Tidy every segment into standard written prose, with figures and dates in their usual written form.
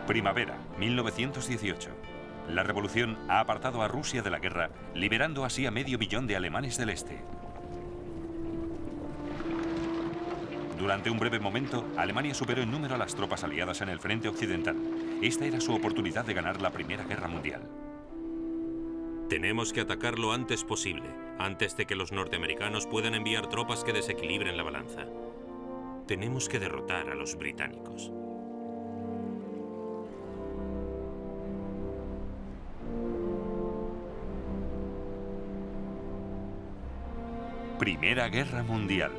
Primavera, 1918. La revolución ha apartado a Rusia de la guerra, liberando así a 500.000 de alemanes del este. Durante un breve momento, Alemania superó en número a las tropas aliadas en el frente occidental. Esta era su oportunidad de ganar la Primera Guerra Mundial. Tenemos que atacar lo antes posible, antes de que los norteamericanos puedan enviar tropas que desequilibren la balanza. Tenemos que derrotar a los británicos. Primera Guerra Mundial.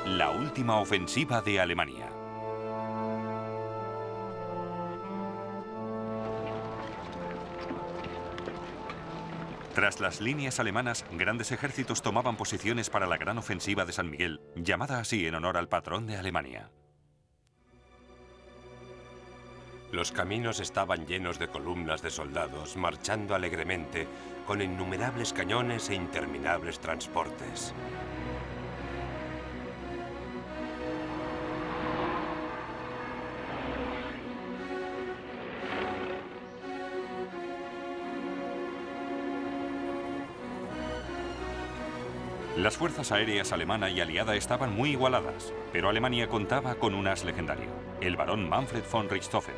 La última ofensiva de Alemania. Tras las líneas alemanas, grandes ejércitos tomaban posiciones para la gran ofensiva de San Miguel, llamada así en honor al patrón de Alemania. Los caminos estaban llenos de columnas de soldados marchando alegremente con innumerables cañones e interminables transportes. Las fuerzas aéreas alemana y aliada estaban muy igualadas, pero Alemania contaba con un as legendario, el barón Manfred von Richthofen.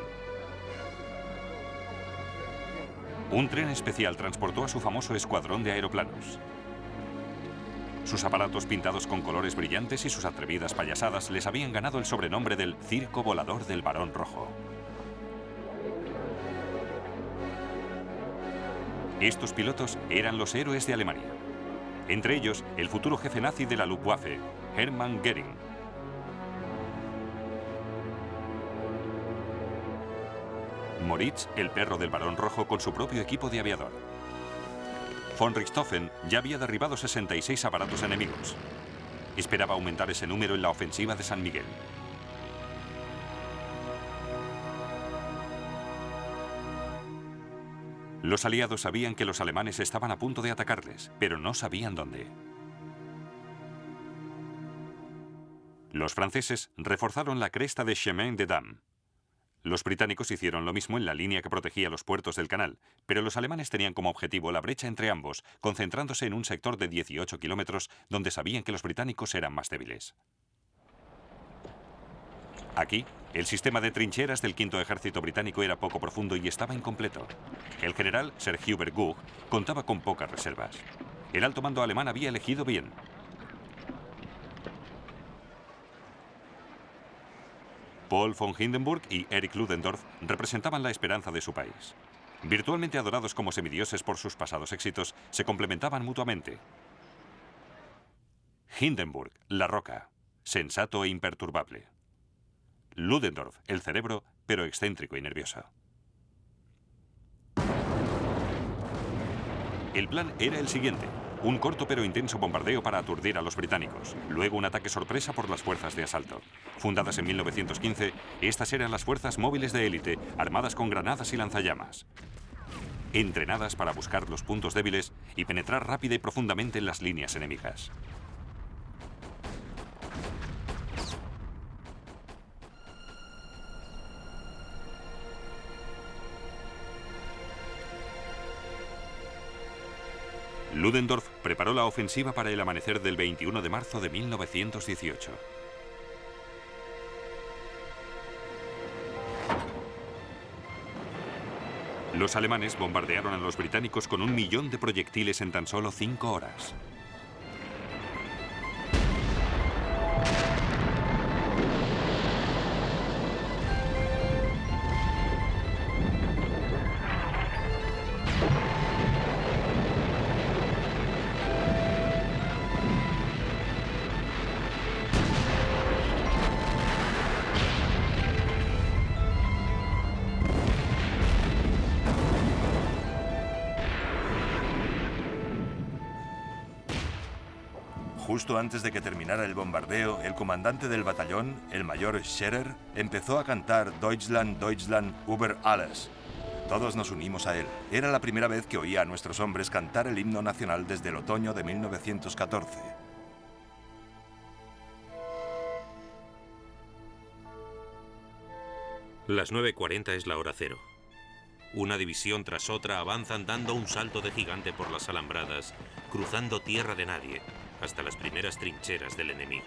Un tren especial transportó a su famoso escuadrón de aeroplanos. Sus aparatos pintados con colores brillantes y sus atrevidas payasadas les habían ganado el sobrenombre del circo volador del Barón Rojo. Estos pilotos eran los héroes de Alemania. Entre ellos, el futuro jefe nazi de la Luftwaffe, Hermann Göring. Moritz, el perro del Barón Rojo, con su propio equipo de aviador. Von Richthofen ya había derribado 66 aparatos enemigos. Esperaba aumentar ese número en la ofensiva de San Miguel. Los aliados sabían que los alemanes estaban a punto de atacarles, pero no sabían dónde. Los franceses reforzaron la cresta de Chemin des Dames. Los británicos hicieron lo mismo en la línea que protegía los puertos del canal, pero los alemanes tenían como objetivo la brecha entre ambos, concentrándose en un sector de 18 kilómetros donde sabían que los británicos eran más débiles. Aquí, el sistema de trincheras del Quinto Ejército Británico era poco profundo y estaba incompleto. El general Sir Hubert Gugg contaba con pocas reservas. El alto mando alemán había elegido bien. Paul von Hindenburg y Erich Ludendorff representaban la esperanza de su país. Virtualmente adorados como semidioses por sus pasados éxitos, se complementaban mutuamente. Hindenburg, la roca, sensato e imperturbable. Ludendorff, el cerebro, pero excéntrico y nervioso. El plan era el siguiente: un corto pero intenso bombardeo para aturdir a los británicos, luego un ataque sorpresa por las fuerzas de asalto. Fundadas en 1915, estas eran las fuerzas móviles de élite, armadas con granadas y lanzallamas. Entrenadas para buscar los puntos débiles y penetrar rápida y profundamente en las líneas enemigas. Ludendorff preparó la ofensiva para el amanecer del 21 de marzo de 1918. Los alemanes bombardearon a los británicos con 1 millón de proyectiles en tan solo 5 horas. Justo antes de que terminara el bombardeo, el comandante del batallón, el mayor Scherer, empezó a cantar Deutschland, Deutschland über alles. Todos nos unimos a él. Era la primera vez que oía a nuestros hombres cantar el himno nacional desde el otoño de 1914. Las 9:40 es la hora cero. Una división tras otra avanzan dando un salto de gigante por las alambradas, cruzando tierra de nadie, hasta las primeras trincheras del enemigo.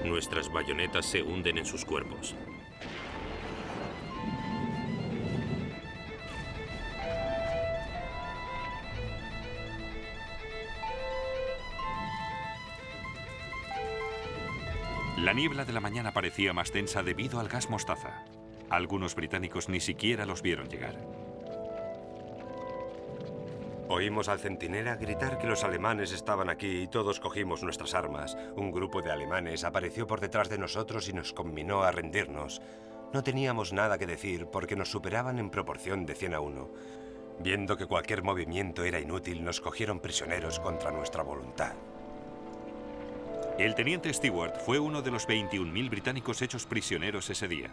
Nuestras bayonetas se hunden en sus cuerpos. La niebla de la mañana parecía más densa debido al gas mostaza. Algunos británicos ni siquiera los vieron llegar. Oímos al centinela gritar que los alemanes estaban aquí y todos cogimos nuestras armas. Un grupo de alemanes apareció por detrás de nosotros y nos conminó a rendirnos. No teníamos nada que decir porque nos superaban en proporción de 100 a 1. Viendo que cualquier movimiento era inútil, nos cogieron prisioneros contra nuestra voluntad. El teniente Stewart fue uno de los 21.000 británicos hechos prisioneros ese día.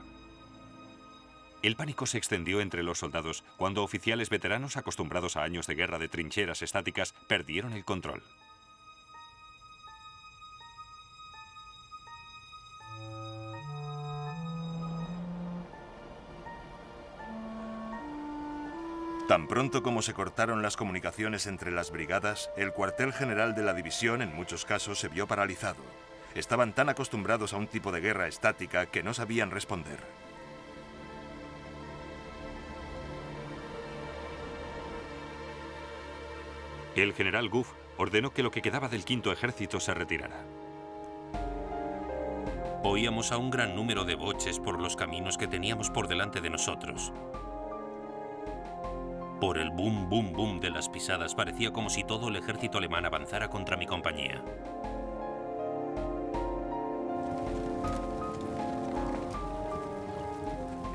El pánico se extendió entre los soldados cuando oficiales veteranos acostumbrados a años de guerra de trincheras estáticas perdieron el control. Tan pronto como se cortaron las comunicaciones entre las brigadas, el cuartel general de la división en muchos casos se vio paralizado. Estaban tan acostumbrados a un tipo de guerra estática que no sabían responder. El general Gough ordenó que lo que quedaba del quinto ejército se retirara. Oíamos a un gran número de boches por los caminos que teníamos por delante de nosotros. Por el boom, boom, boom de las pisadas parecía como si todo el ejército alemán avanzara contra mi compañía.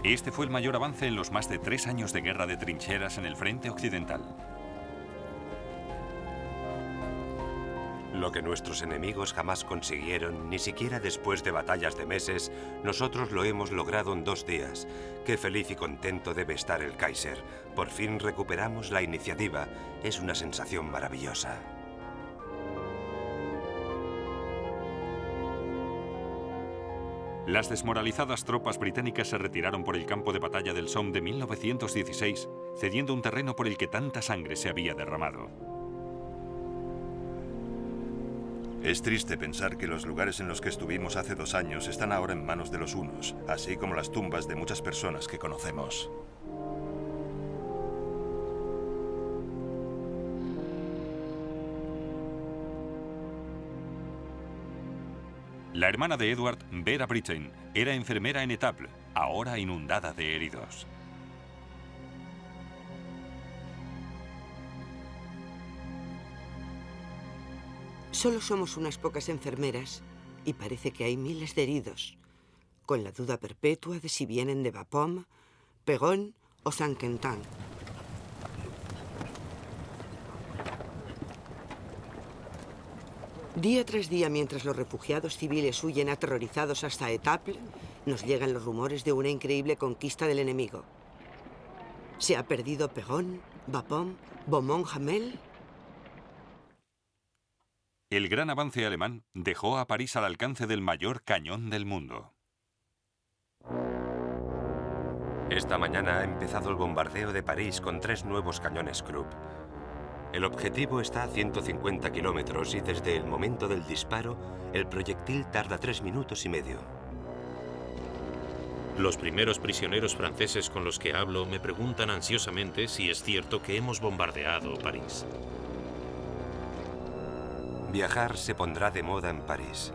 Este fue el mayor avance en los más de 3 años de guerra de trincheras en el frente occidental. Lo que nuestros enemigos jamás consiguieron, ni siquiera después de batallas de meses, nosotros lo hemos logrado en 2 días. Qué feliz y contento debe estar el Kaiser. Por fin recuperamos la iniciativa. Es una sensación maravillosa. Las desmoralizadas tropas británicas se retiraron por el campo de batalla del Somme de 1916, cediendo un terreno por el que tanta sangre se había derramado. Es triste pensar que los lugares en los que estuvimos hace 2 años están ahora en manos de los hunos, así como las tumbas de muchas personas que conocemos. La hermana de Edward, Vera Brittain, era enfermera en Étaples, ahora inundada de heridos. Solo somos unas pocas enfermeras y parece que hay miles de heridos, con la duda perpetua de si vienen de Bapaume, Péronne o Saint-Quentin. Día tras día, mientras los refugiados civiles huyen aterrorizados hasta Étaples, nos llegan los rumores de una increíble conquista del enemigo. ¿Se ha perdido Péronne, Bapaume, Beaumont-Hamel? El gran avance alemán dejó a París al alcance del mayor cañón del mundo. Esta mañana ha empezado el bombardeo de París con 3 nuevos cañones Krupp. El objetivo está a 150 kilómetros y desde el momento del disparo, el proyectil tarda 3 minutos y medio. Los primeros prisioneros franceses con los que hablo me preguntan ansiosamente si es cierto que hemos bombardeado París. Viajar se pondrá de moda en París.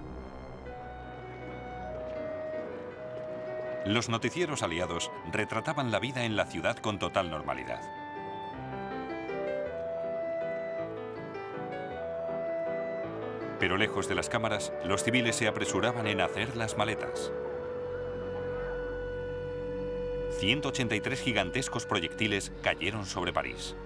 Los noticieros aliados retrataban la vida en la ciudad con total normalidad. Pero lejos de las cámaras, los civiles se apresuraban en hacer las maletas. 183 gigantescos proyectiles cayeron sobre París.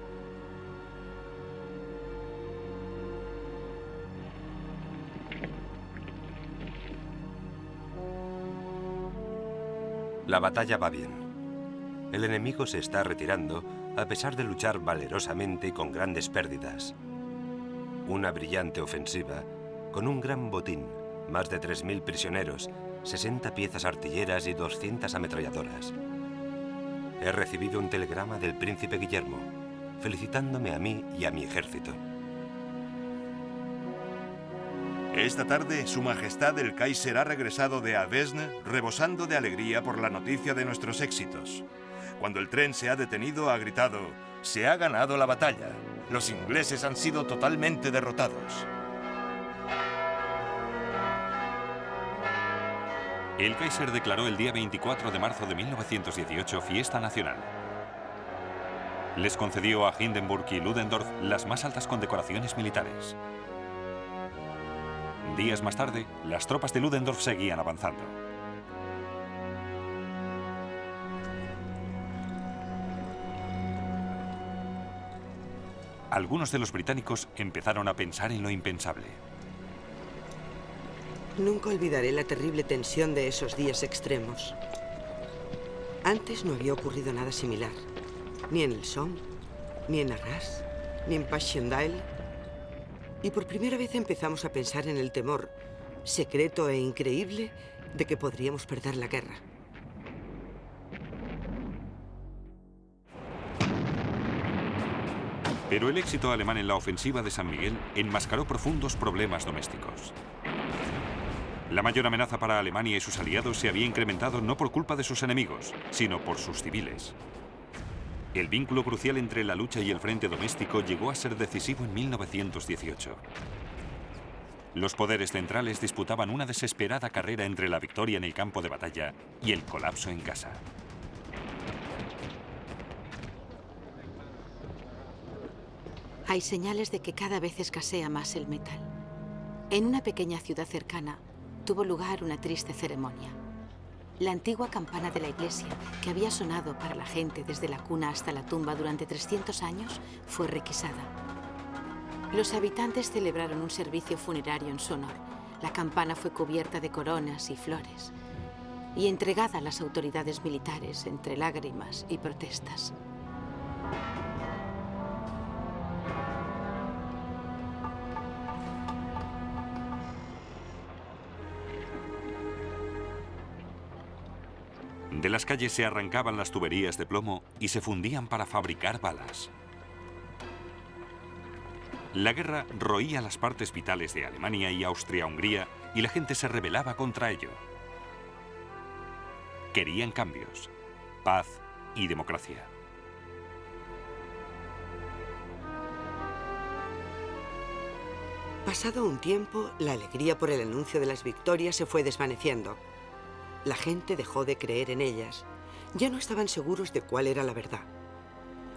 La batalla va bien. El enemigo se está retirando a pesar de luchar valerosamente y con grandes pérdidas. Una brillante ofensiva con un gran botín, más de 3.000 prisioneros, 60 piezas artilleras y 200 ametralladoras. He recibido un telegrama del príncipe Guillermo, felicitándome a mí y a mi ejército. Esta tarde, Su Majestad el Kaiser ha regresado de Avesnes rebosando de alegría por la noticia de nuestros éxitos. Cuando el tren se ha detenido, ha gritado: «Se ha ganado la batalla. Los ingleses han sido totalmente derrotados». El Kaiser declaró el día 24 de marzo de 1918 fiesta nacional. Les concedió a Hindenburg y Ludendorff las más altas condecoraciones militares. Días más tarde, las tropas de Ludendorff seguían avanzando. Algunos de los británicos empezaron a pensar en lo impensable. Nunca olvidaré la terrible tensión de esos días extremos. Antes no había ocurrido nada similar. Ni en el Somme, ni en Arras, ni en Passchendaele. Y por primera vez empezamos a pensar en el temor, secreto e increíble, de que podríamos perder la guerra. Pero el éxito alemán en la ofensiva de San Miguel enmascaró profundos problemas domésticos. La mayor amenaza para Alemania y sus aliados se había incrementado no por culpa de sus enemigos, sino por sus civiles. El vínculo crucial entre la lucha y el frente doméstico llegó a ser decisivo en 1918. Los poderes centrales disputaban una desesperada carrera entre la victoria en el campo de batalla y el colapso en casa. Hay señales de que cada vez escasea más el metal. En una pequeña ciudad cercana tuvo lugar una triste ceremonia. La antigua campana de la iglesia, que había sonado para la gente desde la cuna hasta la tumba durante 300 años, fue requisada. Los habitantes celebraron un servicio funerario en su honor. La campana fue cubierta de coronas y flores y entregada a las autoridades militares entre lágrimas y protestas. De las calles se arrancaban las tuberías de plomo y se fundían para fabricar balas. La guerra roía las partes vitales de Alemania y Austria-Hungría y la gente se rebelaba contra ello. Querían cambios, paz y democracia. Pasado un tiempo, la alegría por el anuncio de las victorias se fue desvaneciendo. La gente dejó de creer en ellas. Ya no estaban seguros de cuál era la verdad.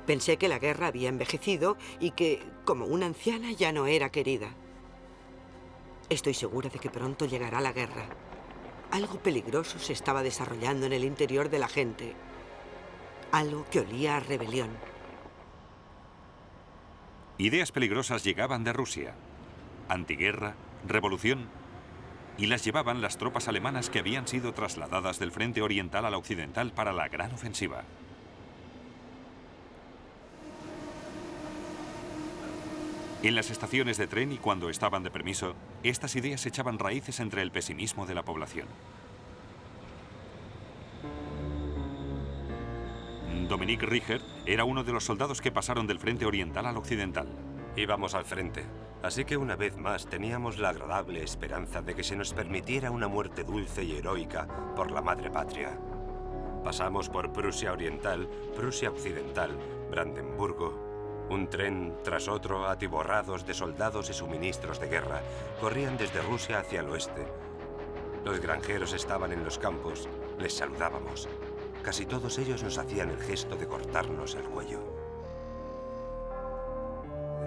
Pensé que la guerra había envejecido y que, como una anciana, ya no era querida. Estoy segura de que pronto llegará la guerra. Algo peligroso se estaba desarrollando en el interior de la gente. Algo que olía a rebelión. Ideas peligrosas llegaban de Rusia. Antiguerra, revolución, y las llevaban las tropas alemanas que habían sido trasladadas del frente oriental al occidental para la gran ofensiva. En las estaciones de tren y cuando estaban de permiso, estas ideas echaban raíces entre el pesimismo de la población. Dominique Richer era uno de los soldados que pasaron del frente oriental al occidental. Íbamos al frente, así que una vez más teníamos la agradable esperanza de que se nos permitiera una muerte dulce y heroica por la madre patria. Pasamos por Prusia Oriental, Prusia Occidental, Brandenburgo. Un tren tras otro, atiborrados de soldados y suministros de guerra, corrían desde Rusia hacia el oeste. Los granjeros estaban en los campos, les saludábamos. Casi todos ellos nos hacían el gesto de cortarnos el cuello.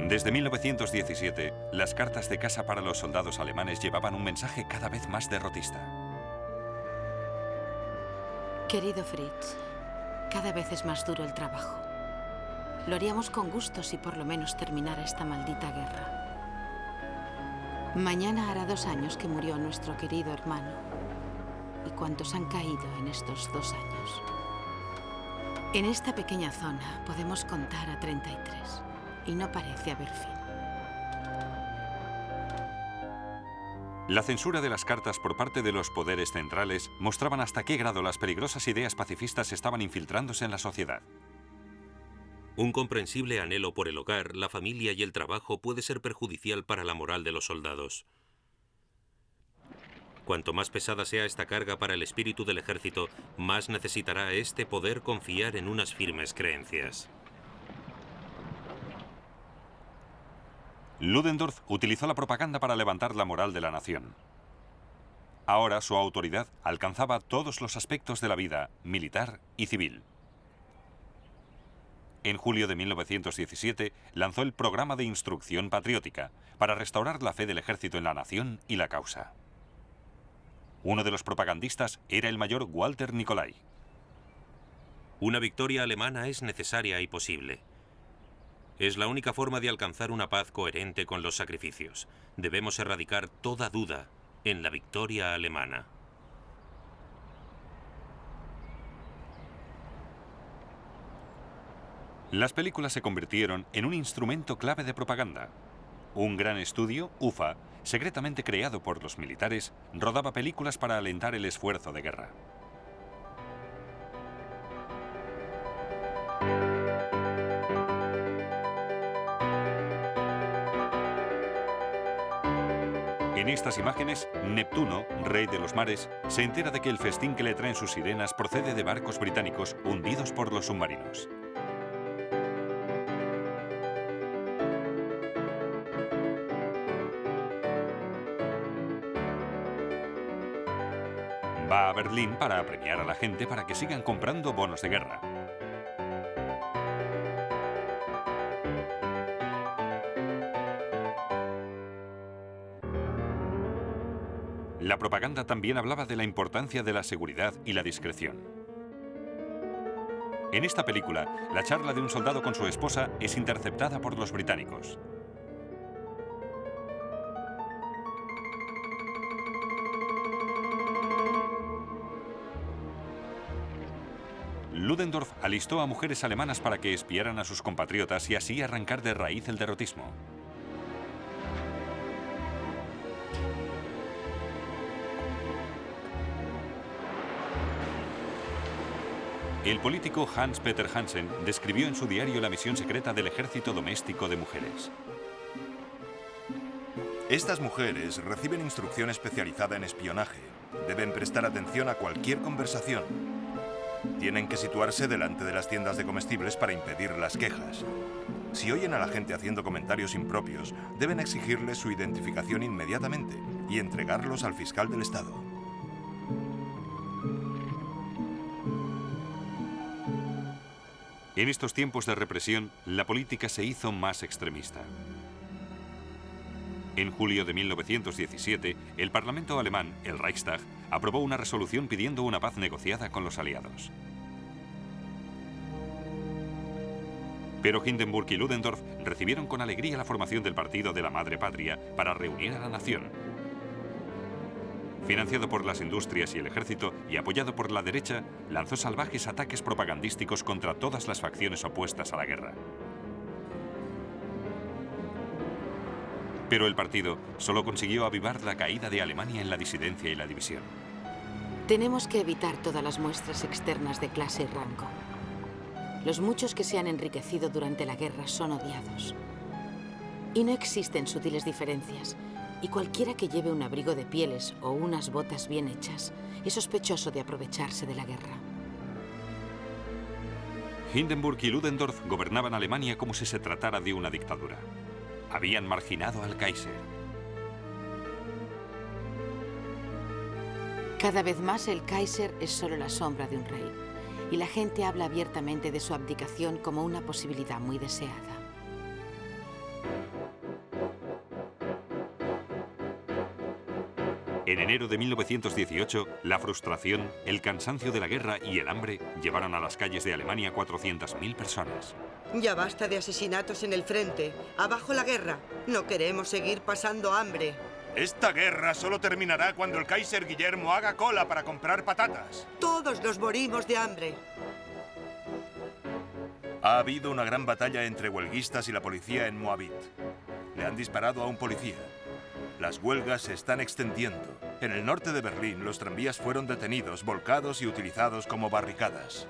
Desde 1917, las cartas de casa para los soldados alemanes llevaban un mensaje cada vez más derrotista. Querido Fritz, cada vez es más duro el trabajo. Lo haríamos con gusto si por lo menos terminara esta maldita guerra. Mañana hará 2 años que murió nuestro querido hermano. y cuantos han caído en estos 2 años. En esta pequeña zona podemos contar a 33 y no parece haber fin. La censura de las cartas por parte de los poderes centrales mostraban hasta qué grado las peligrosas ideas pacifistas estaban infiltrándose en la sociedad. Un comprensible anhelo por el hogar, la familia y el trabajo puede ser perjudicial para la moral de los soldados. Cuanto más pesada sea esta carga para el espíritu del ejército, más necesitará éste poder confiar en unas firmes creencias. Ludendorff utilizó la propaganda para levantar la moral de la nación. Ahora su autoridad alcanzaba todos los aspectos de la vida, militar y civil. En julio de 1917 lanzó el programa de instrucción patriótica para restaurar la fe del ejército en la nación y la causa. Uno de los propagandistas era el mayor Walter Nicolai. Una victoria alemana es necesaria y posible. Es la única forma de alcanzar una paz coherente con los sacrificios. Debemos erradicar toda duda en la victoria alemana. Las películas se convirtieron en un instrumento clave de propaganda. Un gran estudio, UFA, secretamente creado por los militares, rodaba películas para alentar el esfuerzo de guerra. En estas imágenes, Neptuno, rey de los mares, se entera de que el festín que le traen sus sirenas procede de barcos británicos hundidos por los submarinos. Va a Berlín para apremiar a la gente para que sigan comprando bonos de guerra. La propaganda también hablaba de la importancia de la seguridad y la discreción. En esta película, la charla de un soldado con su esposa es interceptada por los británicos. Ludendorff alistó a mujeres alemanas para que espiaran a sus compatriotas y así arrancar de raíz el derrotismo. El político Hans-Peter Hansen describió en su diario la misión secreta del ejército doméstico de mujeres. Estas mujeres reciben instrucción especializada en espionaje. Deben prestar atención a cualquier conversación. Tienen que situarse delante de las tiendas de comestibles para impedir las quejas. Si oyen a la gente haciendo comentarios impropios, deben exigirles su identificación inmediatamente y entregarlos al fiscal del Estado. En estos tiempos de represión, la política se hizo más extremista. En julio de 1917, el Parlamento alemán, el Reichstag, aprobó una resolución pidiendo una paz negociada con los aliados. Pero Hindenburg y Ludendorff recibieron con alegría la formación del Partido de la Madre Patria para reunir a la nación. Financiado por las industrias y el ejército y apoyado por la derecha, lanzó salvajes ataques propagandísticos contra todas las facciones opuestas a la guerra. Pero el partido solo consiguió avivar la caída de Alemania en la disidencia y la división. Tenemos que evitar todas las muestras externas de clase y rango. Los muchos que se han enriquecido durante la guerra son odiados. Y no existen sutiles diferencias. Y cualquiera que lleve un abrigo de pieles o unas botas bien hechas es sospechoso de aprovecharse de la guerra. Hindenburg y Ludendorff gobernaban Alemania como si se tratara de una dictadura. Habían marginado al Kaiser. Cada vez más el Kaiser es solo la sombra de un rey, y la gente habla abiertamente de su abdicación como una posibilidad muy deseada. En enero de 1918, la frustración, el cansancio de la guerra y el hambre llevaron a las calles de Alemania 400.000 personas. Ya basta de asesinatos en el frente. ¡Abajo la guerra! No queremos seguir pasando hambre. Esta guerra solo terminará cuando el Kaiser Guillermo haga cola para comprar patatas. Todos nos morimos de hambre. Ha habido una gran batalla entre huelguistas y la policía en Moabit. Le han disparado a un policía. Las huelgas se están extendiendo. En el norte de Berlín, los tranvías fueron detenidos, volcados y utilizados como barricadas.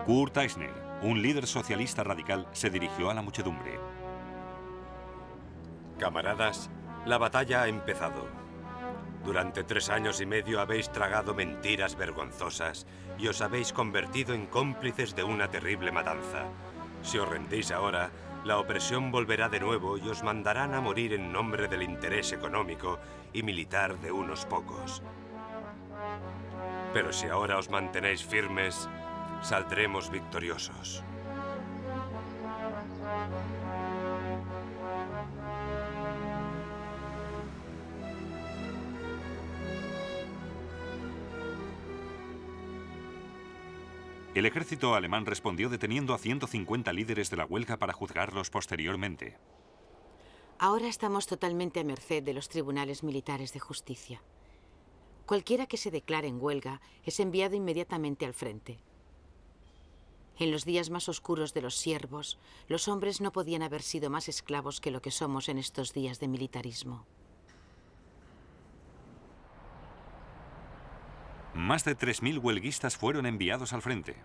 Kurt Eisner, un líder socialista radical, se dirigió a la muchedumbre. Camaradas, la batalla ha empezado. Durante 3 años y medio habéis tragado mentiras vergonzosas y os habéis convertido en cómplices de una terrible matanza. Si os rendéis ahora, la opresión volverá de nuevo y os mandarán a morir en nombre del interés económico y militar de unos pocos. Pero si ahora os mantenéis firmes, saldremos victoriosos. El ejército alemán respondió deteniendo a 150 líderes de la huelga para juzgarlos posteriormente. Ahora estamos totalmente a merced de los tribunales militares de justicia. Cualquiera que se declare en huelga es enviado inmediatamente al frente. En los días más oscuros de los siervos, los hombres no podían haber sido más esclavos que lo que somos en estos días de militarismo. Más de 3.000 huelguistas fueron enviados al frente.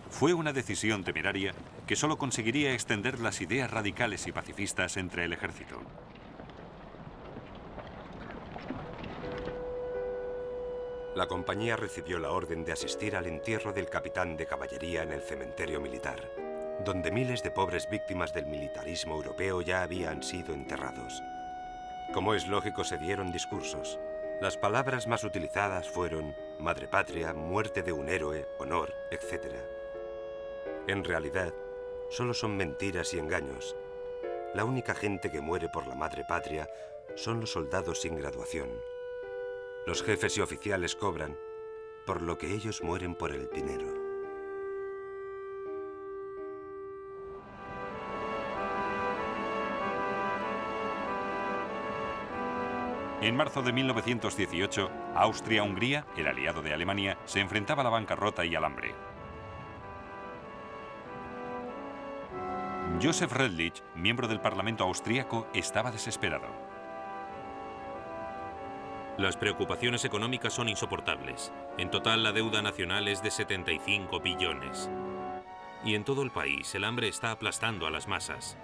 Fue una decisión temeraria que solo conseguiría extender las ideas radicales y pacifistas entre el ejército. La compañía recibió la orden de asistir al entierro del capitán de caballería en el cementerio militar, donde miles de pobres víctimas del militarismo europeo ya habían sido enterrados. Como es lógico, se dieron discursos. Las palabras más utilizadas fueron madre patria, muerte de un héroe, honor, etc. En realidad, solo son mentiras y engaños. La única gente que muere por la madre patria son los soldados sin graduación. Los jefes y oficiales cobran, por lo que ellos mueren por el dinero. En marzo de 1918, Austria-Hungría, el aliado de Alemania, se enfrentaba a la bancarrota y al hambre. Josef Redlich, miembro del Parlamento austríaco, estaba desesperado. Las preocupaciones económicas son insoportables. En total, la deuda nacional es de 75 billones. Y en todo el país, el hambre está aplastando a las masas.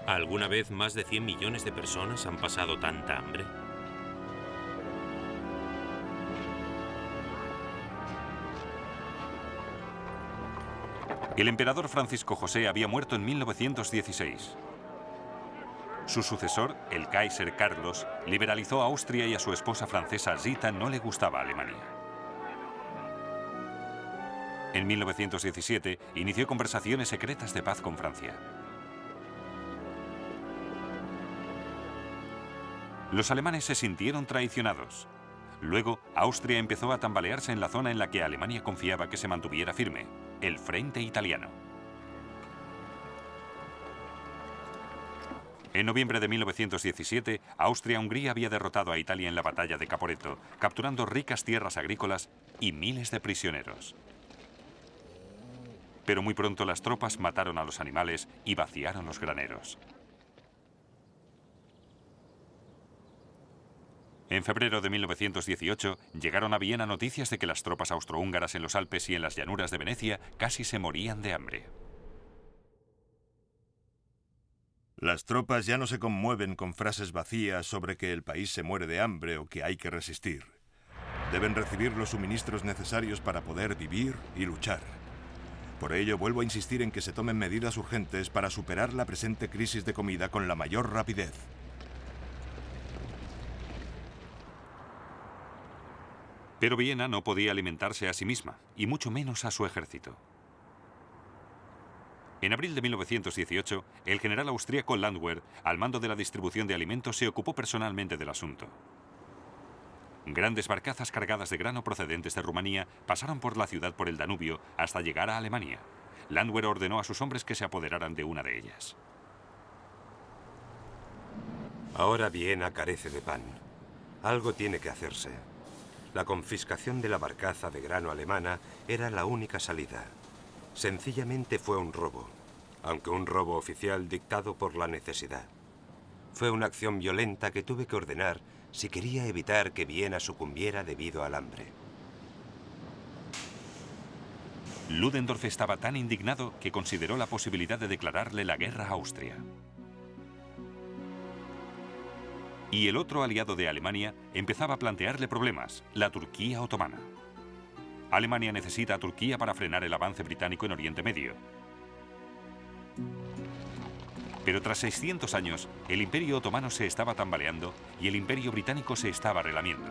¿Alguna vez más de 100 millones de personas han pasado tanta hambre? El emperador Francisco José había muerto en 1916. Su sucesor, el Kaiser Carlos, liberalizó a Austria y a su esposa francesa Zita no le gustaba Alemania. En 1917 inició conversaciones secretas de paz con Francia. Los alemanes se sintieron traicionados. Luego, Austria empezó a tambalearse en la zona en la que Alemania confiaba que se mantuviera firme, el frente italiano. En noviembre de 1917, Austria-Hungría había derrotado a Italia en la batalla de Caporetto, capturando ricas tierras agrícolas y miles de prisioneros. Pero muy pronto las tropas mataron a los animales y vaciaron los graneros. En febrero de 1918 llegaron a Viena noticias de que las tropas austrohúngaras en los Alpes y en las llanuras de Venecia casi se morían de hambre. Las tropas ya no se conmueven con frases vacías sobre que el país se muere de hambre o que hay que resistir. Deben recibir los suministros necesarios para poder vivir y luchar. Por ello, vuelvo a insistir en que se tomen medidas urgentes para superar la presente crisis de comida con la mayor rapidez. Pero Viena no podía alimentarse a sí misma, y mucho menos a su ejército. En abril de 1918, el general austríaco Landwehr, al mando de la distribución de alimentos, se ocupó personalmente del asunto. Grandes barcazas cargadas de grano procedentes de Rumanía pasaron por la ciudad por el Danubio hasta llegar a Alemania. Landwehr ordenó a sus hombres que se apoderaran de una de ellas. Ahora Viena carece de pan. Algo tiene que hacerse. La confiscación de la barcaza de grano alemana era la única salida. Sencillamente fue un robo, aunque un robo oficial dictado por la necesidad. Fue una acción violenta que tuve que ordenar si quería evitar que Viena sucumbiera debido al hambre. Ludendorff estaba tan indignado que consideró la posibilidad de declararle la guerra a Austria. Y el otro aliado de Alemania empezaba a plantearle problemas, la Turquía otomana. Alemania necesita a Turquía para frenar el avance británico en Oriente Medio. Pero tras 600 años, el Imperio otomano se estaba tambaleando y el Imperio británico se estaba relamiendo.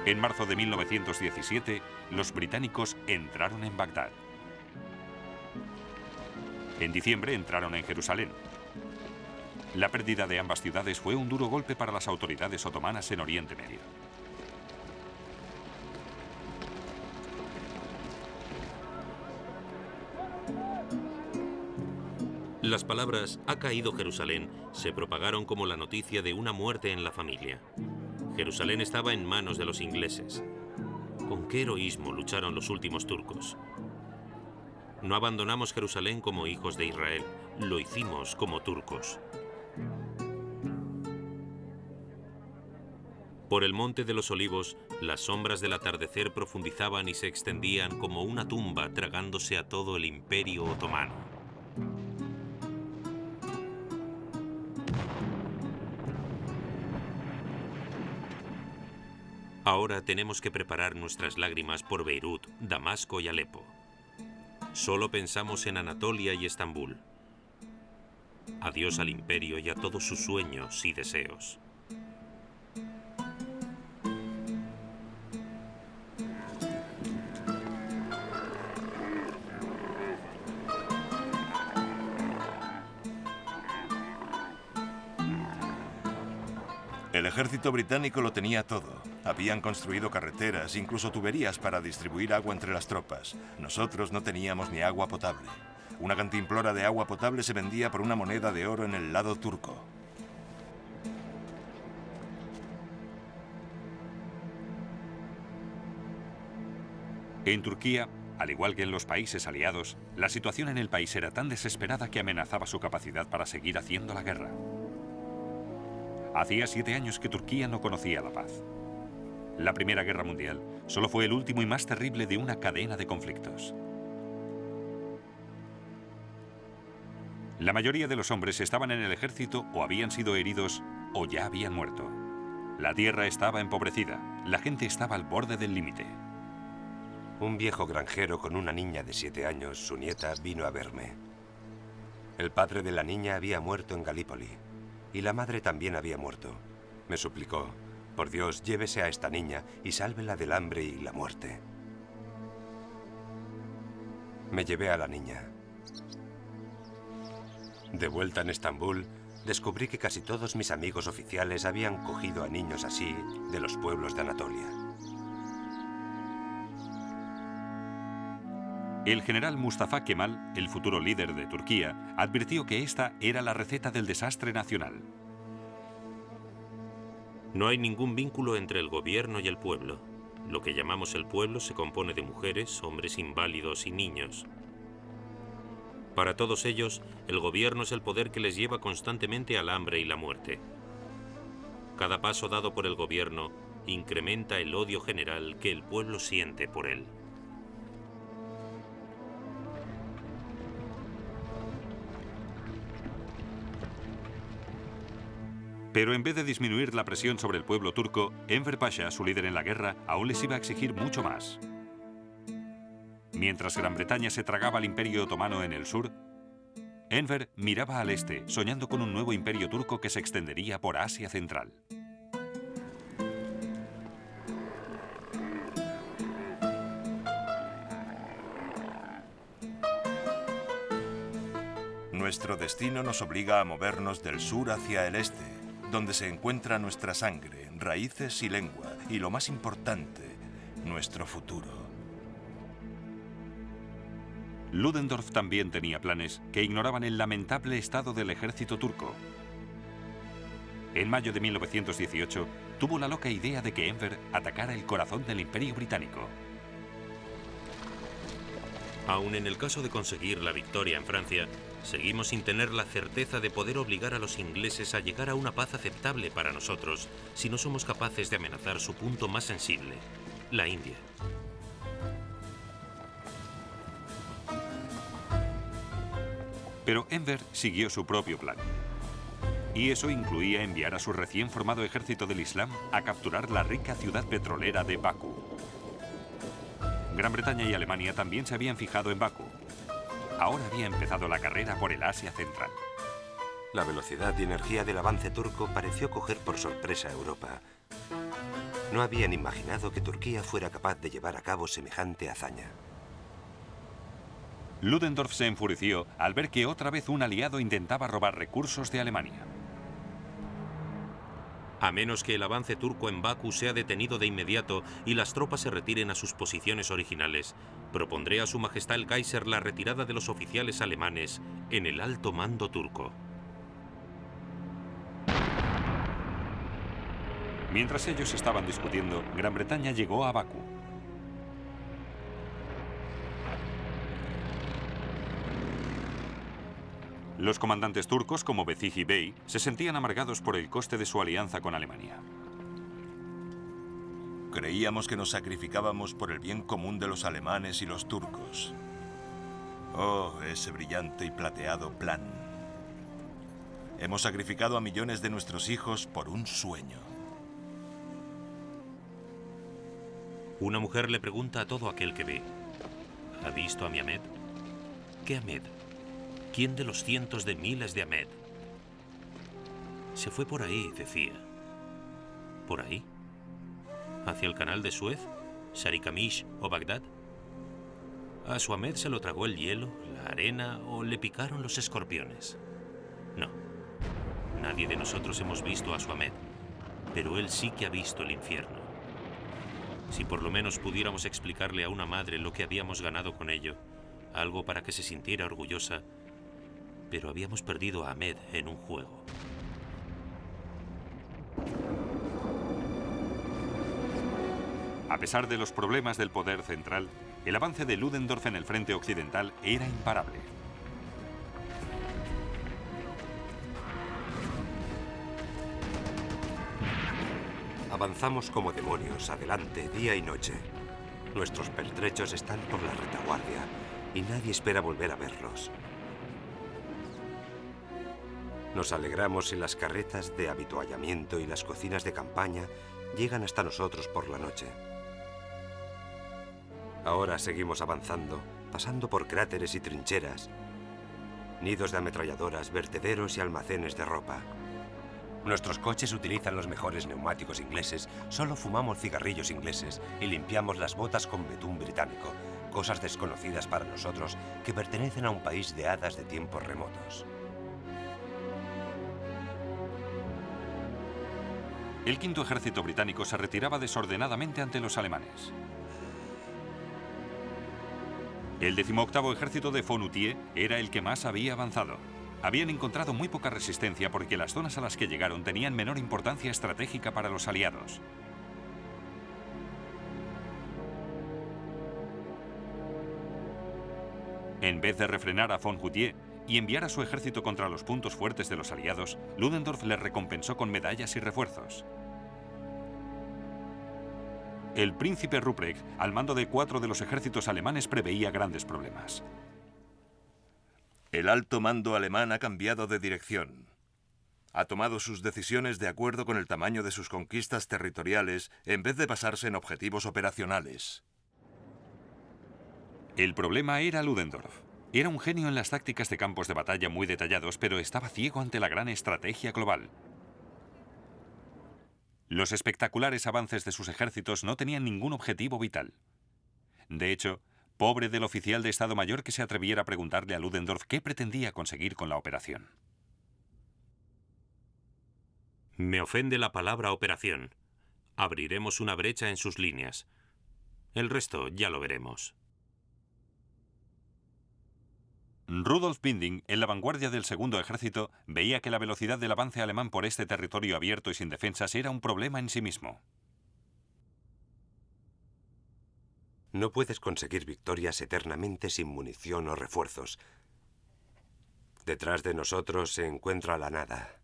En marzo de 1917, los británicos entraron en Bagdad. En diciembre entraron en Jerusalén. La pérdida de ambas ciudades fue un duro golpe para las autoridades otomanas en Oriente Medio. Las palabras «ha caído Jerusalén» se propagaron como la noticia de una muerte en la familia. Jerusalén estaba en manos de los ingleses. ¿Con qué heroísmo lucharon los últimos turcos? No abandonamos Jerusalén como hijos de Israel, lo hicimos como turcos. Por el Monte de los Olivos, las sombras del atardecer profundizaban y se extendían como una tumba tragándose a todo el Imperio otomano. Ahora tenemos que preparar nuestras lágrimas por Beirut, Damasco y Alepo. Solo pensamos en Anatolia y Estambul. Adiós al imperio y a todos sus sueños y deseos. El ejército británico lo tenía todo. Habían construido carreteras, incluso tuberías para distribuir agua entre las tropas. Nosotros no teníamos ni agua potable. Una cantimplora de agua potable se vendía por una moneda de oro en el lado turco. En Turquía, al igual que en los países aliados, la situación en el país era tan desesperada que amenazaba su capacidad para seguir haciendo la guerra. Hacía 7 años que Turquía no conocía la paz. La Primera Guerra Mundial solo fue el último y más terrible de una cadena de conflictos. La mayoría de los hombres estaban en el ejército o habían sido heridos o ya habían muerto. La tierra estaba empobrecida, la gente estaba al borde del límite. Un viejo granjero con una niña de 7 años, su nieta, vino a verme. El padre de la niña había muerto en Galípoli y la madre también había muerto. Me suplicó: por Dios, llévese a esta niña y sálvela del hambre y la muerte. Me llevé a la niña. De vuelta en Estambul, descubrí que casi todos mis amigos oficiales habían cogido a niños así de los pueblos de Anatolia. El general Mustafa Kemal, el futuro líder de Turquía, advirtió que esta era la receta del desastre nacional. No hay ningún vínculo entre el gobierno y el pueblo. Lo que llamamos el pueblo se compone de mujeres, hombres inválidos y niños. Para todos ellos, el gobierno es el poder que les lleva constantemente al hambre y la muerte. Cada paso dado por el gobierno incrementa el odio general que el pueblo siente por él. Pero en vez de disminuir la presión sobre el pueblo turco, Enver Pasha, su líder en la guerra, aún les iba a exigir mucho más. Mientras Gran Bretaña se tragaba al Imperio Otomano en el sur, Enver miraba al este, soñando con un nuevo imperio turco que se extendería por Asia Central. Nuestro destino nos obliga a movernos del sur hacia el este. donde se encuentra nuestra sangre, raíces y lengua, y lo más importante, nuestro futuro. Ludendorff también tenía planes que ignoraban el lamentable estado del ejército turco. En mayo de 1918, tuvo la loca idea de que Enver atacara el corazón del Imperio Británico. Aun en el caso de conseguir la victoria en Francia, seguimos sin tener la certeza de poder obligar a los ingleses a llegar a una paz aceptable para nosotros si no somos capaces de amenazar su punto más sensible, la India. Pero Enver siguió su propio plan. Y eso incluía enviar a su recién formado ejército del Islam a capturar la rica ciudad petrolera de Bakú. Gran Bretaña y Alemania también se habían fijado en Bakú. Ahora había empezado la carrera por el Asia Central. La velocidad y energía del avance turco pareció coger por sorpresa a Europa. No habían imaginado que Turquía fuera capaz de llevar a cabo semejante hazaña. Ludendorff se enfureció al ver que otra vez un aliado intentaba robar recursos de Alemania. A menos que el avance turco en Bakú sea detenido de inmediato y las tropas se retiren a sus posiciones originales, propondré a Su Majestad el Kaiser la retirada de los oficiales alemanes en el alto mando turco. Mientras ellos estaban discutiendo, Gran Bretaña llegó a Bakú. Los comandantes turcos, como Bezihi Bey, se sentían amargados por el coste de su alianza con Alemania. Creíamos que nos sacrificábamos por el bien común de los alemanes y los turcos. Oh, ese brillante y plateado plan. Hemos sacrificado a millones de nuestros hijos por un sueño. Una mujer le pregunta a todo aquel que ve: ¿ha visto a mi Ahmed? ¿Qué Ahmed? ¿Quién de los cientos de miles de Ahmed? Se fue por ahí, decía. ¿Por ahí? ¿Hacia el canal de Suez? ¿Sarikamish o Bagdad? ¿A su Ahmed se lo tragó el hielo, la arena o le picaron los escorpiones? No. Nadie de nosotros hemos visto a su Ahmed, pero él sí que ha visto el infierno. Si por lo menos pudiéramos explicarle a una madre lo que habíamos ganado con ello, algo para que se sintiera orgullosa, pero habíamos perdido a Ahmed en un juego. A pesar de los problemas del poder central, el avance de Ludendorff en el frente occidental era imparable. Avanzamos como demonios, adelante, día y noche. Nuestros pertrechos están por la retaguardia y nadie espera volver a verlos. Nos alegramos si las carretas de avituallamiento y las cocinas de campaña llegan hasta nosotros por la noche. Ahora seguimos avanzando, pasando por cráteres y trincheras, nidos de ametralladoras, vertederos y almacenes de ropa. Nuestros coches utilizan los mejores neumáticos ingleses, solo fumamos cigarrillos ingleses y limpiamos las botas con betún británico, cosas desconocidas para nosotros que pertenecen a un país de hadas de tiempos remotos. El quinto ejército británico se retiraba desordenadamente ante los alemanes. El 18º ejército de Fonutier era el que más había avanzado. Habían encontrado muy poca resistencia porque las zonas a las que llegaron tenían menor importancia estratégica para los aliados. En vez de refrenar a Fonutier y enviar a su ejército contra los puntos fuertes de los aliados, Ludendorff les recompensó con medallas y refuerzos. El príncipe Ruprecht, al mando de 4 de los ejércitos alemanes, preveía grandes problemas. El alto mando alemán ha cambiado de dirección. Ha tomado sus decisiones de acuerdo con el tamaño de sus conquistas territoriales en vez de basarse en objetivos operacionales. El problema era Ludendorff. Era un genio en las tácticas de campos de batalla muy detallados, pero estaba ciego ante la gran estrategia global. Los espectaculares avances de sus ejércitos no tenían ningún objetivo vital. De hecho, pobre del oficial de Estado Mayor que se atreviera a preguntarle a Ludendorff qué pretendía conseguir con la operación. Me ofende la palabra operación. Abriremos una brecha en sus líneas. El resto ya lo veremos. Rudolf Binding, en la vanguardia del segundo ejército, veía que la velocidad del avance alemán por este territorio abierto y sin defensas era un problema en sí mismo. No puedes conseguir victorias eternamente sin munición o refuerzos. Detrás de nosotros se encuentra la nada.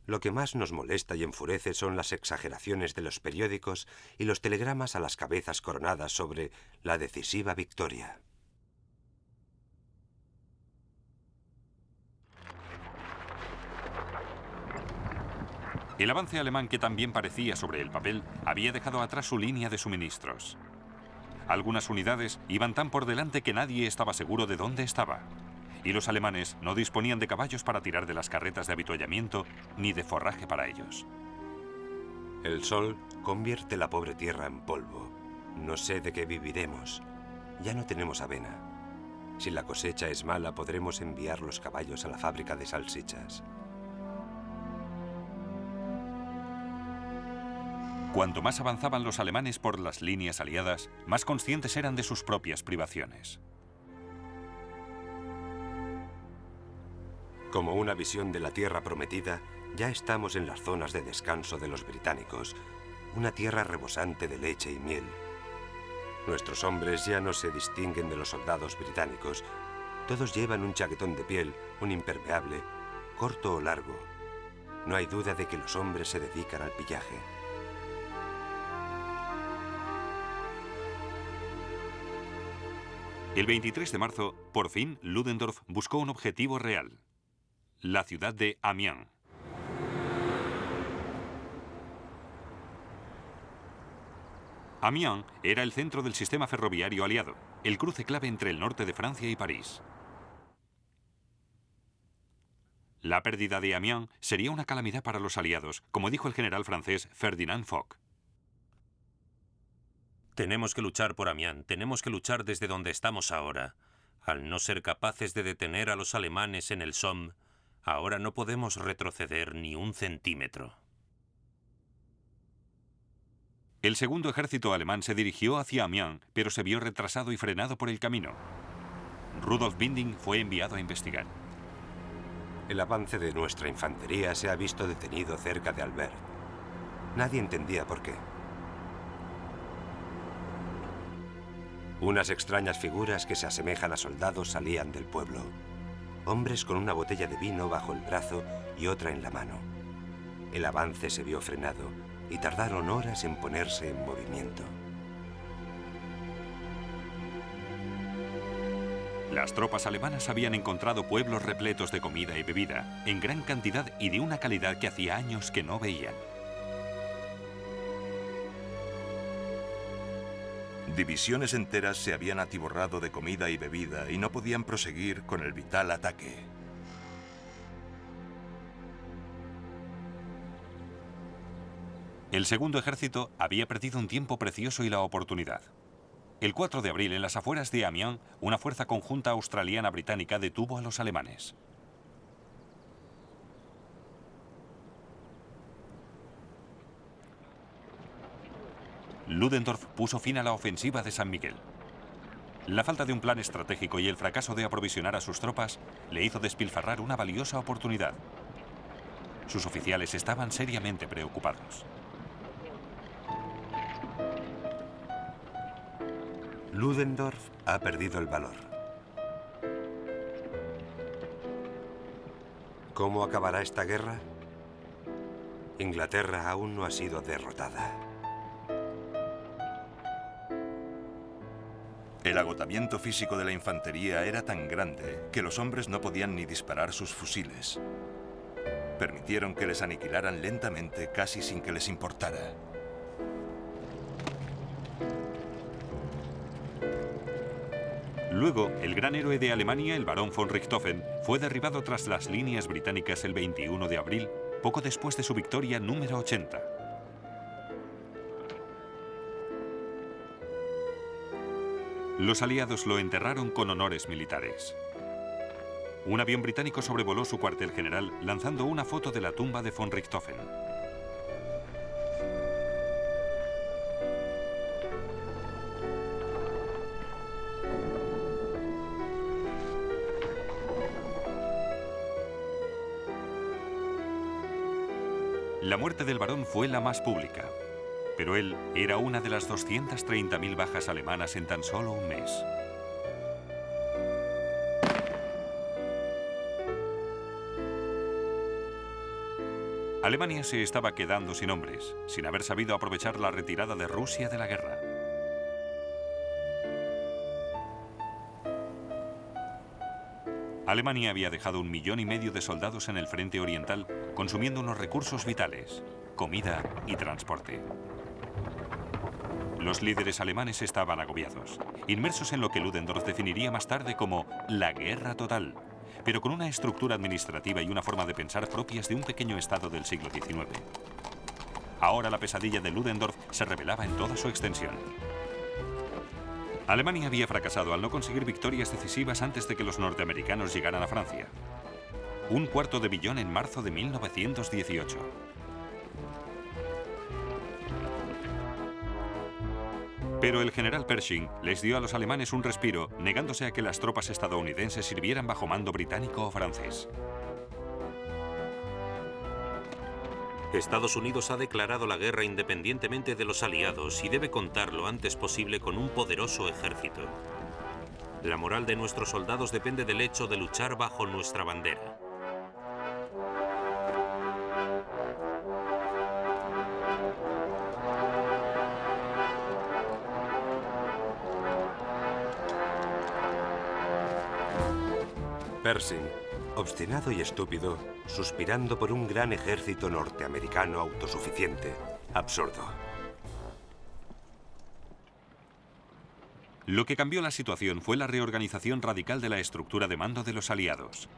Lo que más nos molesta y enfurece son las exageraciones de los periódicos y los telegramas a las cabezas coronadas sobre la decisiva victoria. El avance alemán, que también parecía sobre el papel, había dejado atrás su línea de suministros. Algunas unidades iban tan por delante que nadie estaba seguro de dónde estaba. Y los alemanes no disponían de caballos para tirar de las carretas de avituallamiento ni de forraje para ellos. El sol convierte la pobre tierra en polvo. No sé de qué viviremos. Ya no tenemos avena. Si la cosecha es mala, podremos enviar los caballos a la fábrica de salsichas. Cuanto más avanzaban los alemanes por las líneas aliadas, más conscientes eran de sus propias privaciones. Como una visión de la tierra prometida, ya estamos en las zonas de descanso de los británicos, una tierra rebosante de leche y miel. Nuestros hombres ya no se distinguen de los soldados británicos. Todos llevan un chaquetón de piel, un impermeable, corto o largo. No hay duda de que los hombres se dedican al pillaje. El 23 de marzo, por fin, Ludendorff buscó un objetivo real: la ciudad de Amiens. Amiens era el centro del sistema ferroviario aliado, el cruce clave entre el norte de Francia y París. La pérdida de Amiens sería una calamidad para los aliados, como dijo el general francés Ferdinand Foch. Tenemos que luchar por Amiens, tenemos que luchar desde donde estamos ahora. Al no ser capaces de detener a los alemanes en el Somme, ahora no podemos retroceder ni un centímetro. El segundo ejército alemán se dirigió hacia Amiens, pero se vio retrasado y frenado por el camino. Rudolf Binding fue enviado a investigar. El avance de nuestra infantería se ha visto detenido cerca de Albert. Nadie entendía por qué. Unas extrañas figuras que se asemejan a soldados salían del pueblo. Hombres con una botella de vino bajo el brazo y otra en la mano. El avance se vio frenado y tardaron horas en ponerse en movimiento. Las tropas alemanas habían encontrado pueblos repletos de comida y bebida, en gran cantidad y de una calidad que hacía años que no veían. Divisiones enteras se habían atiborrado de comida y bebida y no podían proseguir con el vital ataque. El segundo ejército había perdido un tiempo precioso y la oportunidad. El 4 de abril, en las afueras de Amiens, una fuerza conjunta australiana-británica detuvo a los alemanes. Ludendorff puso fin a la ofensiva de San Miguel. La falta de un plan estratégico y el fracaso de aprovisionar a sus tropas le hizo despilfarrar una valiosa oportunidad. Sus oficiales estaban seriamente preocupados. Ludendorff ha perdido el valor. ¿Cómo acabará esta guerra? Inglaterra aún no ha sido derrotada. El agotamiento físico de la infantería era tan grande que los hombres no podían ni disparar sus fusiles. Permitieron que les aniquilaran lentamente, casi sin que les importara. Luego, el gran héroe de Alemania, el barón von Richthofen, fue derribado tras las líneas británicas el 21 de abril, poco después de su victoria número 80. Los aliados lo enterraron con honores militares. Un avión británico sobrevoló su cuartel general lanzando una foto de la tumba de von Richthofen. La muerte del barón fue la más pública, pero él era una de las 230.000 bajas alemanas en tan solo un mes. Alemania se estaba quedando sin hombres, sin haber sabido aprovechar la retirada de Rusia de la guerra. Alemania había dejado 1,5 millones de soldados en el frente oriental, consumiendo unos recursos vitales, comida y transporte. Los líderes alemanes estaban agobiados, inmersos en lo que Ludendorff definiría más tarde como la guerra total, pero con una estructura administrativa y una forma de pensar propias de un pequeño estado del siglo XIX. Ahora la pesadilla de Ludendorff se revelaba en toda su extensión. Alemania había fracasado al no conseguir victorias decisivas antes de que los norteamericanos llegaran a Francia. 250 millones en marzo de 1918. Pero el general Pershing les dio a los alemanes un respiro, negándose a que las tropas estadounidenses sirvieran bajo mando británico o francés. Estados Unidos ha declarado la guerra independientemente de los aliados y debe contar lo antes posible con un poderoso ejército. La moral de nuestros soldados depende del hecho de luchar bajo nuestra bandera. Pershing, obstinado y estúpido, suspirando por un gran ejército norteamericano autosuficiente. Absurdo. Lo que cambió la situación fue la reorganización radical de la estructura de mando de los aliados.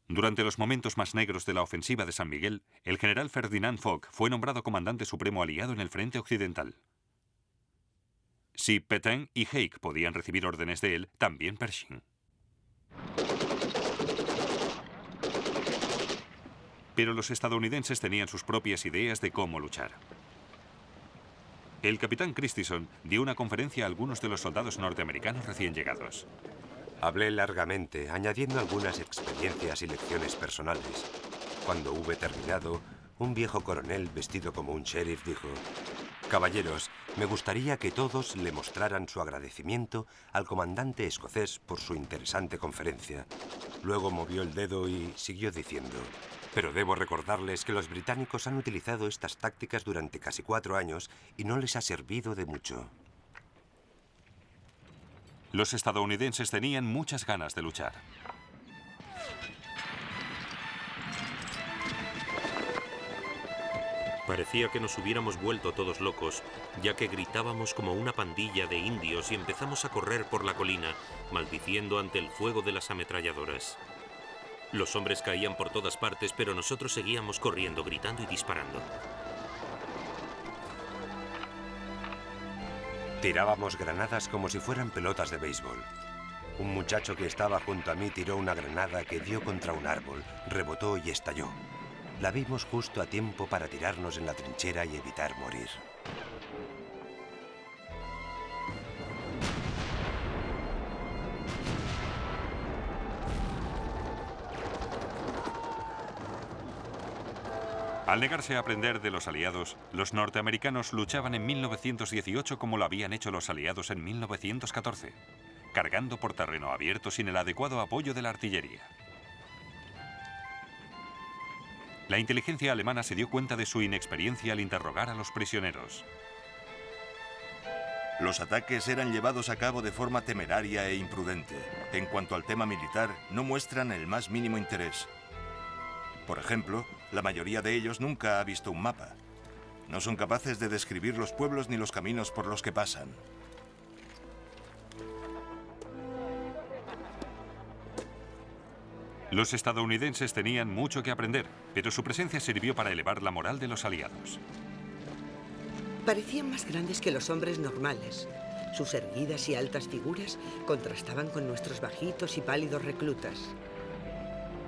Durante los momentos más negros de la ofensiva de San Miguel, el general Ferdinand Foch fue nombrado comandante supremo aliado en el frente occidental. Si Pétain y Haig podían recibir órdenes de él, también Pershing. Pero los estadounidenses tenían sus propias ideas de cómo luchar. El capitán Christison dio una conferencia a algunos de los soldados norteamericanos recién llegados. Hablé largamente, añadiendo algunas experiencias y lecciones personales. Cuando hube terminado, un viejo coronel vestido como un sheriff dijo: «Caballeros, me gustaría que todos le mostraran su agradecimiento al comandante escocés por su interesante conferencia». Luego movió el dedo y siguió diciendo: «Pero debo recordarles que los británicos han utilizado estas tácticas durante casi 4 años y no les ha servido de mucho». Los estadounidenses tenían muchas ganas de luchar. Parecía que nos hubiéramos vuelto todos locos, ya que gritábamos como una pandilla de indios y empezamos a correr por la colina, maldiciendo ante el fuego de las ametralladoras. Los hombres caían por todas partes, pero nosotros seguíamos corriendo, gritando y disparando. Tirábamos granadas como si fueran pelotas de béisbol. Un muchacho que estaba junto a mí tiró una granada que dio contra un árbol, rebotó y estalló. La vimos justo a tiempo para tirarnos en la trinchera y evitar morir. Al negarse a aprender de los aliados, los norteamericanos luchaban en 1918 como lo habían hecho los aliados en 1914, cargando por terreno abierto sin el adecuado apoyo de la artillería. La inteligencia alemana se dio cuenta de su inexperiencia al interrogar a los prisioneros. Los ataques eran llevados a cabo de forma temeraria e imprudente. En cuanto al tema militar, no muestran el más mínimo interés. Por ejemplo, la mayoría de ellos nunca ha visto un mapa. No son capaces de describir los pueblos ni los caminos por los que pasan. Los estadounidenses tenían mucho que aprender, pero su presencia sirvió para elevar la moral de los aliados. Parecían más grandes que los hombres normales. Sus erguidas y altas figuras contrastaban con nuestros bajitos y pálidos reclutas.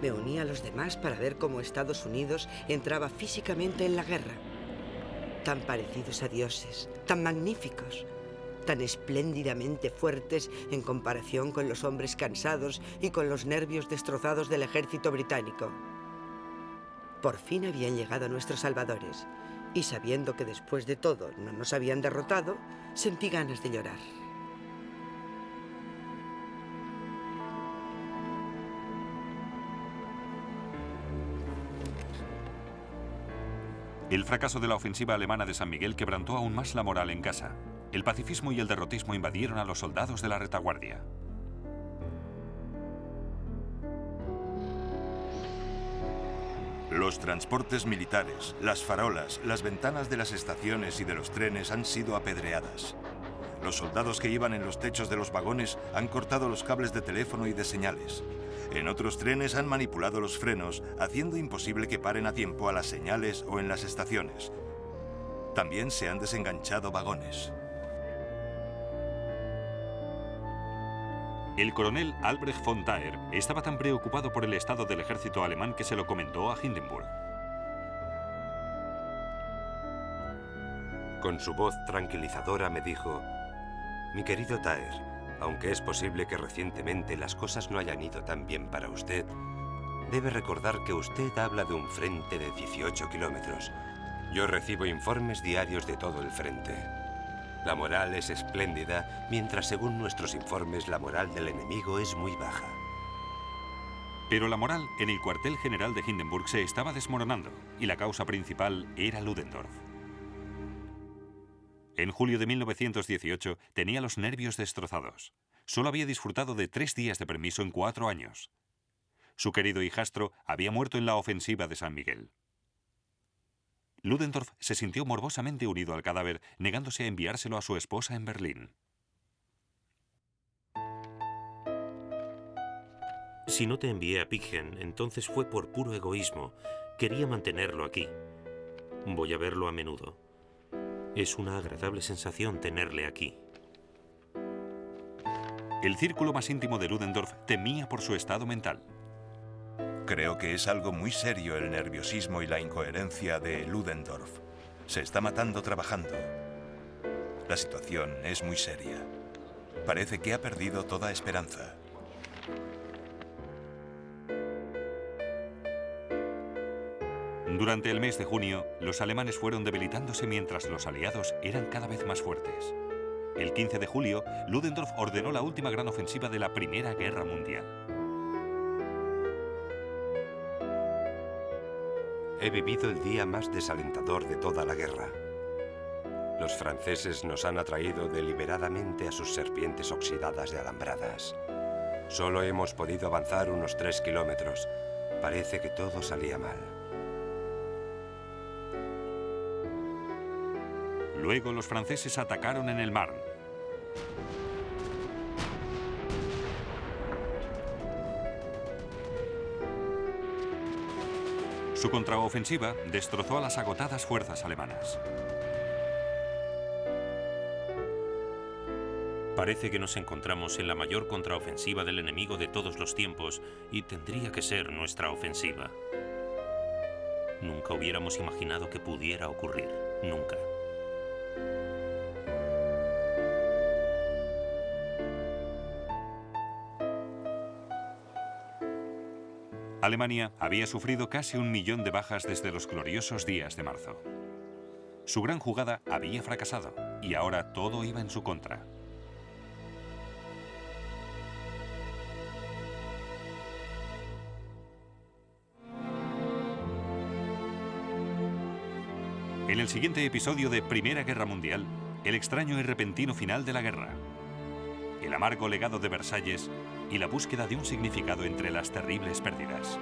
Me uní a los demás para ver cómo Estados Unidos entraba físicamente en la guerra. Tan parecidos a dioses, tan magníficos, tan espléndidamente fuertes en comparación con los hombres cansados y con los nervios destrozados del ejército británico. Por fin habían llegado nuestros salvadores, y sabiendo que después de todo no nos habían derrotado, sentí ganas de llorar. El fracaso de la ofensiva alemana de San Miguel quebrantó aún más la moral en casa. El pacifismo y el derrotismo invadieron a los soldados de la retaguardia. Los transportes militares, las farolas, las ventanas de las estaciones y de los trenes han sido apedreadas. Los soldados que iban en los techos de los vagones han cortado los cables de teléfono y de señales. En otros trenes han manipulado los frenos, haciendo imposible que paren a tiempo a las señales o en las estaciones. También se han desenganchado vagones. El coronel Albrecht von Thaer estaba tan preocupado por el estado del ejército alemán que se lo comentó a Hindenburg. Con su voz tranquilizadora me dijo: mi querido Thaer, aunque es posible que recientemente las cosas no hayan ido tan bien para usted, debe recordar que usted habla de un frente de 18 kilómetros. Yo recibo informes diarios de todo el frente. La moral es espléndida, mientras según nuestros informes la moral del enemigo es muy baja. Pero la moral en el cuartel general de Hindenburg se estaba desmoronando y la causa principal era Ludendorff. En julio de 1918 tenía los nervios destrozados. Solo había disfrutado de 3 días de permiso en 4 años. Su querido hijastro había muerto en la ofensiva de San Miguel. Ludendorff se sintió morbosamente unido al cadáver, negándose a enviárselo a su esposa en Berlín. Si no te envié a Piggen, entonces fue por puro egoísmo. Quería mantenerlo aquí. Voy a verlo a menudo. Es una agradable sensación tenerle aquí. El círculo más íntimo de Ludendorff temía por su estado mental. Creo que es algo muy serio el nerviosismo y la incoherencia de Ludendorff. Se está matando trabajando. La situación es muy seria. Parece que ha perdido toda esperanza. Durante el mes de junio, los alemanes fueron debilitándose mientras los aliados eran cada vez más fuertes. El 15 de julio, Ludendorff ordenó la última gran ofensiva de la Primera Guerra Mundial. He vivido el día más desalentador de toda la guerra. Los franceses nos han atraído deliberadamente a sus serpientes oxidadas de alambradas. Solo hemos podido avanzar unos 3 kilómetros. Parece que todo salía mal. Luego los franceses atacaron en el Marne. Su contraofensiva destrozó a las agotadas fuerzas alemanas. Parece que nos encontramos en la mayor contraofensiva del enemigo de todos los tiempos y tendría que ser nuestra ofensiva. Nunca hubiéramos imaginado que pudiera ocurrir. Nunca. Alemania había sufrido casi 1 millón de bajas desde los gloriosos días de marzo. Su gran jugada había fracasado y ahora todo iba en su contra. En el siguiente episodio de Primera Guerra Mundial, el extraño y repentino final de la guerra, el amargo legado de Versalles y la búsqueda de un significado entre las terribles pérdidas.